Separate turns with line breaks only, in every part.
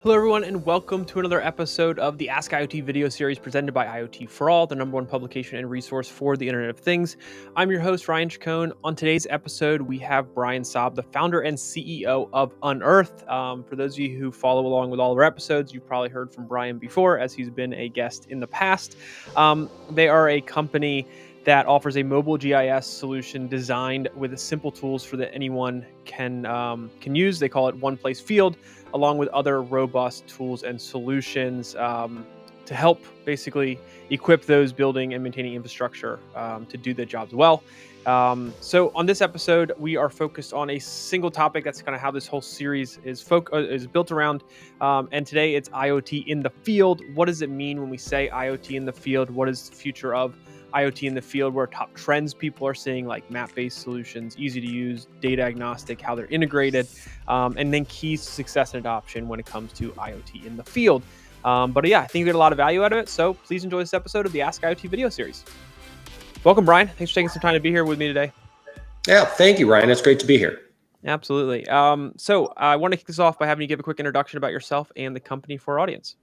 Hello, everyone, and welcome to another episode of the Ask IoT video series presented by IoT for All, the number one publication and resource for the Internet of Things. I'm your host, Ryan Chacon. On today's episode, we have Ryan Saab, the founder and CEO of Unearth. For those of you who follow along with all of our episodes, you've probably heard from Brian before, as he's been a guest in the past. They are a company that offers a mobile GIS solution designed with simple tools for that anyone can use. They call it One Place Field, along with other robust tools and solutions to help basically equip those building and maintaining infrastructure to do their jobs well. So on this episode, we are focused on a single topic. That's kind of how this whole series is built around. And today it's IoT in the field. What does it mean when we say IoT in the field? What is the future of IoT in the field? Where top trends people are seeing, like map-based solutions, easy to use, data agnostic, how they're integrated, and then keys to success and adoption when it comes to IoT in the field. But yeah, I think you get a lot of value out of it. So please enjoy this episode of the Ask IoT video series. Welcome, Brian. Thanks for taking some time to be here with me today.
Yeah, thank you, Ryan. It's great to be here.
Absolutely. So I want to kick this off by having you give a quick introduction about yourself and the company for our audience.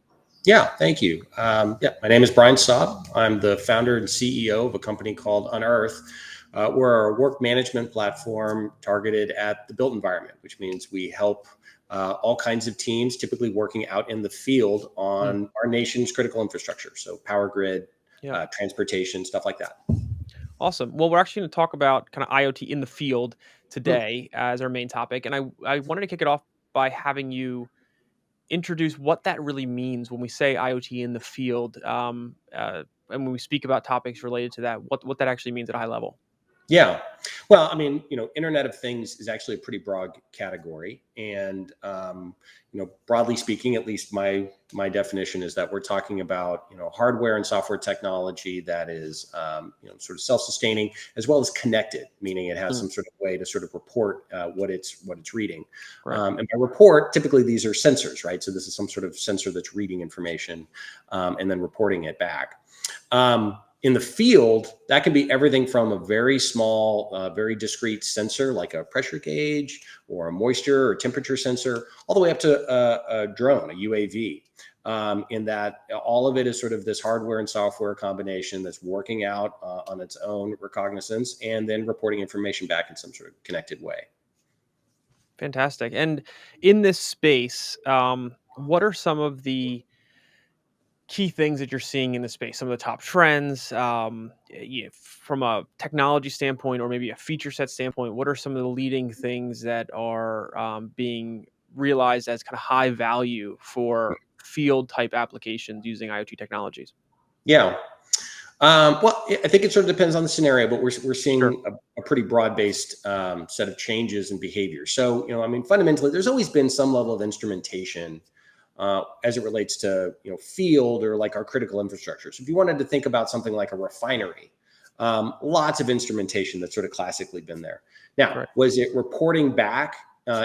Yeah, thank you. My name is Brian Saab. I'm the founder and CEO of a company called Unearth. We're a work management platform targeted at the built environment, which means we help all kinds of teams, typically working out in the field on our nation's critical infrastructure. So power grid, transportation, stuff like that.
Awesome. Well, we're actually going to talk about kind of IoT in the field today as our main topic. And I wanted to kick it off by having you introduce what that really means when we say IoT in the field, and when we speak about topics related to that, what that actually means at a high level.
Yeah. Well, I mean, Internet of Things is actually a pretty broad category. And, broadly speaking, at least my definition is that we're talking about, hardware and software technology that is, sort of self-sustaining as well as connected, meaning it has some sort of way to sort of report what it's reading.
Right.
And by report, typically these are sensors, right? So this is some sort of sensor that's reading information and then reporting it back. In the field, that can be everything from a very small, very discrete sensor like a pressure gauge or a moisture or temperature sensor, all the way up to a drone, a UAV. In that all of it is sort of this hardware and software combination that's working out on its own recognizance and then reporting information back in some sort of connected way.
Fantastic. And in this space, what are some of the key things that you're seeing in the space, some of the top trends from a technology standpoint or maybe a feature set standpoint? What are some of the leading things that are being realized as kind of high value for field type applications using IoT technologies?
Yeah. Well, I think it sort of depends on the scenario, but we're seeing
Sure.
a pretty broad-based set of changes in behavior. So, fundamentally, there's always been some level of instrumentation as it relates to, field or like our critical infrastructure. So if you wanted to think about something like a refinery, lots of instrumentation that's sort of classically been there. Now,
Right.
was it reporting back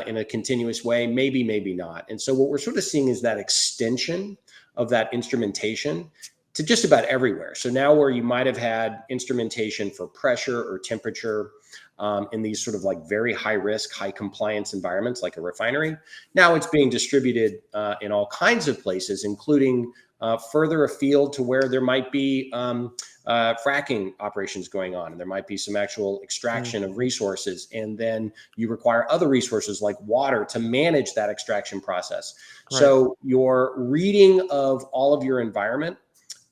in a continuous way? Maybe, maybe not. And so what we're sort of seeing is that extension of that instrumentation to just about everywhere. So now where you might have had instrumentation for pressure or temperature in these sort of like very high risk, high compliance environments like a refinery, now it's being distributed in all kinds of places, including further afield to where there might be fracking operations going on, and there might be some actual extraction of resources. And then you require other resources like water to manage that extraction process.
Right.
So your reading of all of your environment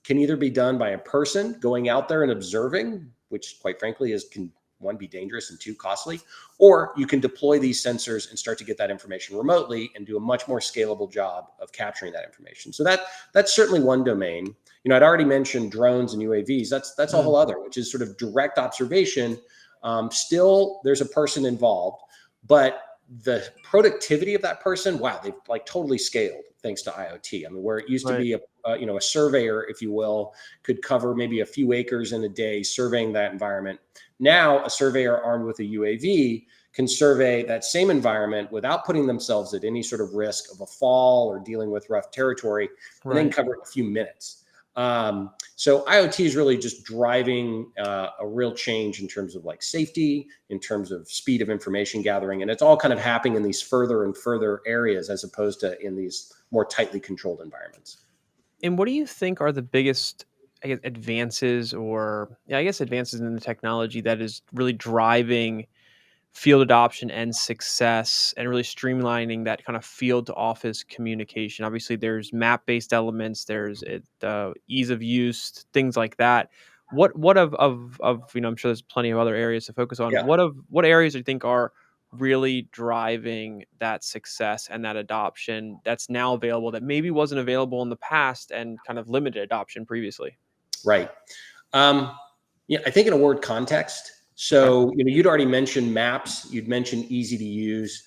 can either be done by a person going out there and observing, which quite frankly can one, be dangerous, and two, costly, or you can deploy these sensors and start to get that information remotely and do a much more scalable job of capturing that information. So that's certainly one domain. I'd already mentioned drones and UAVs. That's a whole other, which is sort of direct observation. Still, there's a person involved, but the productivity of that person, wow, they've like totally scaled thanks to IoT. I mean, where it used to be a surveyor, if you will, could cover maybe a few acres in a day surveying that environment. Now, a surveyor armed with a UAV can survey that same environment without putting themselves at any sort of risk of a fall or dealing with rough territory, and then cover it in a few minutes. So IoT is really just driving a real change in terms of like safety, in terms of speed of information gathering, and it's all kind of happening in these further and further areas as opposed to in these more tightly controlled environments.
And what do you think are the biggest, I guess, advances or, yeah, I guess advances in the technology that is really driving field adoption and success and really streamlining that kind of field to office communication? Obviously, there's map based elements, there's ease of use, things like that. What of I'm sure there's plenty of other areas to focus on.
Yeah.
What areas do you think are really driving that success and that adoption that's now available that maybe wasn't available in the past and kind of limited adoption previously?
Right. Um, yeah, I think in a word, context.
Okay.
So, you'd already mentioned maps, you'd mentioned easy to use.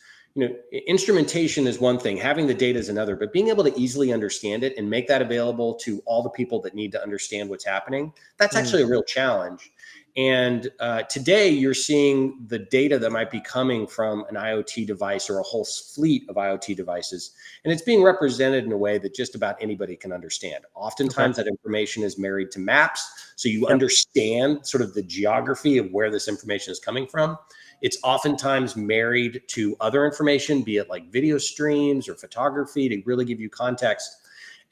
Instrumentation is one thing, having the data is another, but being able to easily understand it and make that available to all the people that need to understand what's happening, that's
Mm,
actually a real challenge. And today, you're seeing the data that might be coming from an IoT device or a whole fleet of IoT devices, and it's being represented in a way that just about anybody can understand.
okay.
Oftentimes, that information is married to maps, so you
Yep.
understand sort of the geography of where this information is coming from. It's oftentimes married to other information, be it like video streams or photography, to really give you context.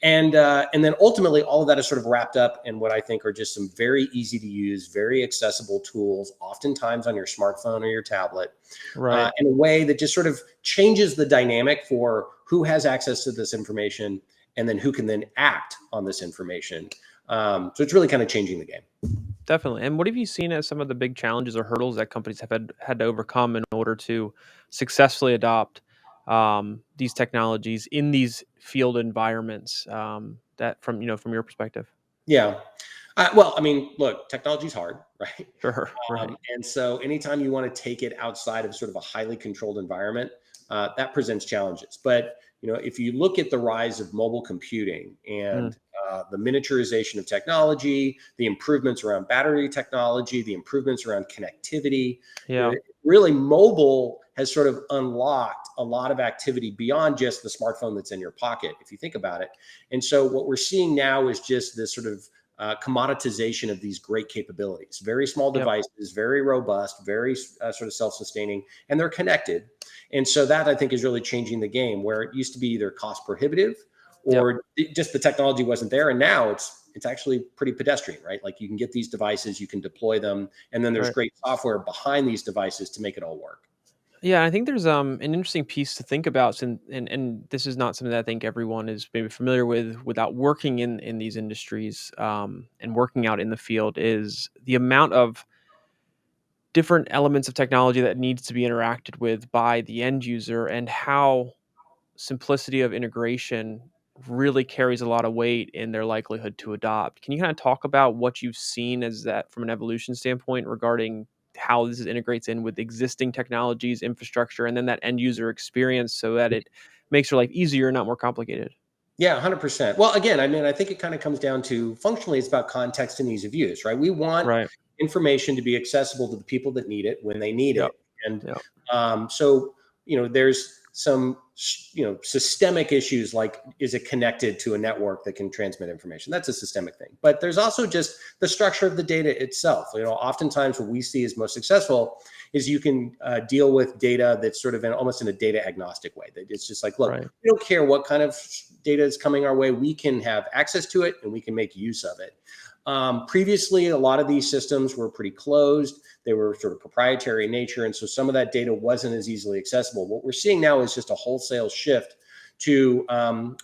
And then ultimately, all of that is sort of wrapped up in what I think are just some very easy to use, very accessible tools, oftentimes on your smartphone or your tablet,
Right.
in a way that just sort of changes the dynamic for who has access to this information and then who can then act on this information. So it's really kind of changing the game.
Definitely. And what have you seen as some of the big challenges or hurdles that companies have had to overcome in order to successfully adopt these technologies in these field environments? That from your perspective.
Yeah. Well, I mean, look, technology is hard, right?
Sure. Right.
And so anytime you want to take it outside of sort of a highly controlled environment, that presents challenges. But if you look at the rise of mobile computing
Mm,
and the miniaturization of technology, the improvements around battery technology, the improvements around connectivity,
yeah.
really mobile has sort of unlocked a lot of activity beyond just the smartphone that's in your pocket, if you think about it. And so what we're seeing now is just this sort of commoditization of these great capabilities. Very small
Yep.
devices, very robust, very sort of self-sustaining, and they're connected. And so that I think is really changing the game, where it used to be either cost prohibitive
Yep.
or just the technology wasn't there, and now it's actually pretty pedestrian, right? Like you can get these devices, you can deploy them, and then there's
Right.
great software behind these devices to make it all work.
Yeah, I think there's an interesting piece to think about, and this is not something that I think everyone is maybe familiar with without working in these industries and working out in the field, is the amount of different elements of technology that needs to be interacted with by the end user, and how simplicity of integration really carries a lot of weight in their likelihood to adopt. Can you kind of talk about what you've seen as that from an evolution standpoint regarding how this integrates in with existing technologies, infrastructure, and then that end user experience so that it makes your life easier, not more complicated?
Yeah, 100%. Well, again, I mean, I think it kind of comes down to functionally, it's about context and ease of use, right? We want
Right.
information to be accessible to the people that need it when they need
Yep.
it. And
Yep.
so, there's some, systemic issues like, is it connected to a network that can transmit information? That's a systemic thing. But there's also just the structure of the data itself. Oftentimes what we see as most successful is you can deal with data that's sort of almost in a data agnostic way. That it's just like, look,
Right.
we don't care what kind of data is coming our way. We can have access to it and we can make use of it. Previously, a lot of these systems were pretty closed. They were sort of proprietary in nature. And so some of that data wasn't as easily accessible. What we're seeing now is just a wholesale shift to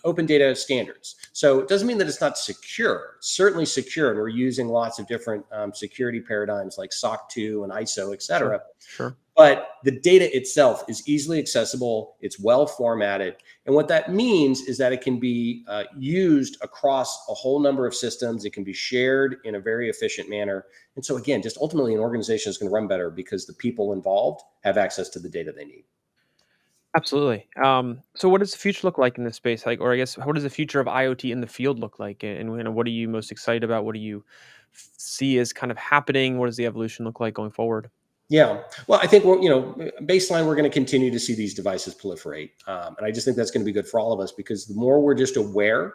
open data standards. So it doesn't mean that it's not secure. It's certainly secure. And we're using lots of different security paradigms like SOC 2 and ISO, et
Sure.
cetera.
Sure.
But the data itself is easily accessible. It's well formatted. And what that means is that it can be used across a whole number of systems. It can be shared in a very efficient manner. And so, again, just ultimately, an organization is going to run better because the people involved have access to the data they need.
Absolutely. So what does the future look like in this space? Like, or I guess, what does the future of IoT in the field look like? And what are you most excited about? What do you see as kind of happening? What does the evolution look like going forward?
Yeah. Well, I think baseline, we're going to continue to see these devices proliferate. And I just think that's going to be good for all of us because the more we're just aware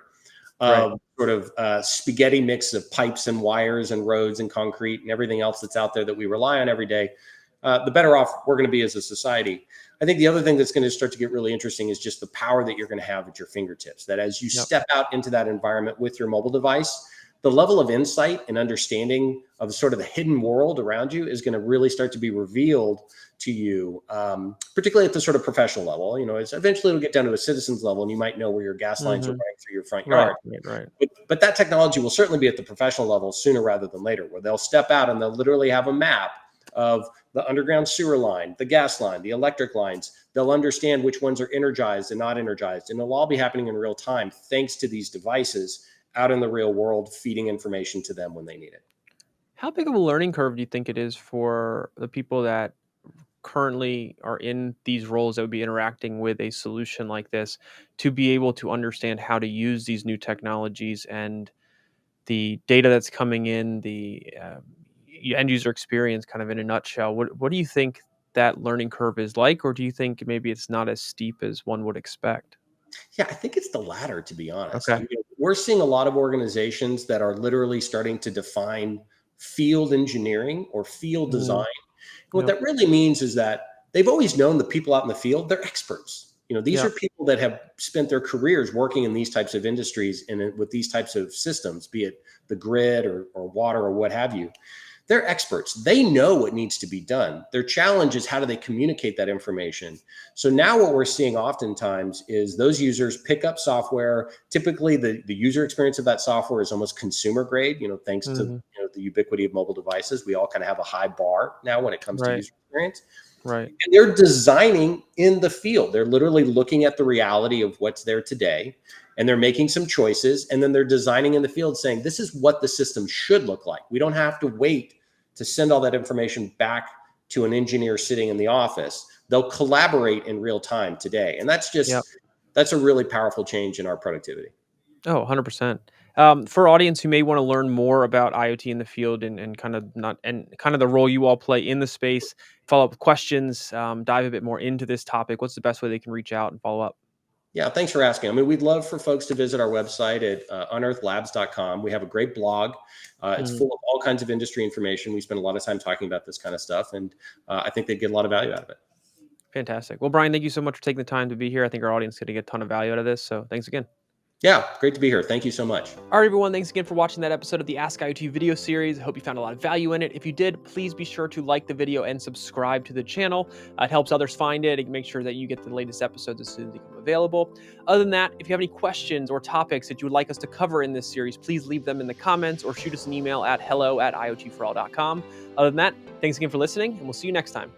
Right.
sort of spaghetti mix of pipes and wires and roads and concrete and everything else that's out there that we rely on every day, the better off we're going to be as a society. I think the other thing that's going to start to get really interesting is just the power that you're going to have at your fingertips. That as you
Yep.
step out into that environment with your mobile device, the level of insight and understanding of sort of the hidden world around you is going to really start to be revealed to you, particularly at the sort of professional level. It's eventually it'll get down to a citizen's level, and you might know where your gas lines are
Hmm.
running through your front
Right.
yard.
Right. Right.
But that technology will certainly be at the professional level sooner rather than later, where they'll step out and they'll literally have a map of the underground sewer line, the gas line, the electric lines. They'll understand which ones are energized and not energized. And it'll all be happening in real time thanks to these devices out in the real world, feeding information to them when they need it.
How big of a learning curve do you think it is for the people that currently are in these roles that would be interacting with a solution like this to be able to understand how to use these new technologies and the data that's coming in, the end user experience, kind of in a nutshell? What do you think that learning curve is like, or do you think maybe it's not as steep as one would expect?
Yeah, I think it's the latter, to be honest.
Okay.
We're seeing a lot of organizations that are literally starting to define field engineering or field design.
Mm,
And what
yep.
that really means is that they've always known the people out in the field, they're experts. These
Yeah.
are people that have spent their careers working in these types of industries and with these types of systems, be it the grid or water or what have you. They're experts. They know what needs to be done. Their challenge is how do they communicate that information? So now what we're seeing oftentimes is those users pick up software. Typically, the user experience of that software is almost consumer grade, thanks to
Hmm.
the ubiquity of mobile devices. We all kind of have a high bar now when it comes to
Right.
user experience.
Right.
And they're designing in the field. They're literally looking at the reality of what's there today, and they're making some choices, and then they're designing in the field saying this is what the system should look like. We don't have to wait to send all that information back to an engineer sitting in the office. They'll collaborate in real time today, and
Yep.
that's a really powerful change in our productivity.
Oh, 100%. For audience who may want to learn more about IoT in the field and kind of not and kind of the role you all play in the space, follow up with questions, dive a bit more into this topic, what's the best way they can reach out and follow up?
Yeah, thanks for asking. I mean, we'd love for folks to visit our website at unearthlabs.com. We have a great blog. It's
Mhm.
full of all kinds of industry information. We spend a lot of time talking about this kind of stuff, and I think they'd get a lot of value out of it.
Fantastic. Well, Brian, thank you so much for taking the time to be here. I think our audience is going to get a ton of value out of this. So thanks again.
Yeah, great to be here. Thank you so much.
All right, everyone. Thanks again for watching that episode of the Ask IoT video series. I hope you found a lot of value in it. If you did, please be sure to like the video and subscribe to the channel. It helps others find it and make sure that you get the latest episodes as soon as they become available. Other than that, if you have any questions or topics that you would like us to cover in this series, please leave them in the comments or shoot us an email at hello@iotforall.com. Other than that, thanks again for listening, and we'll see you next time.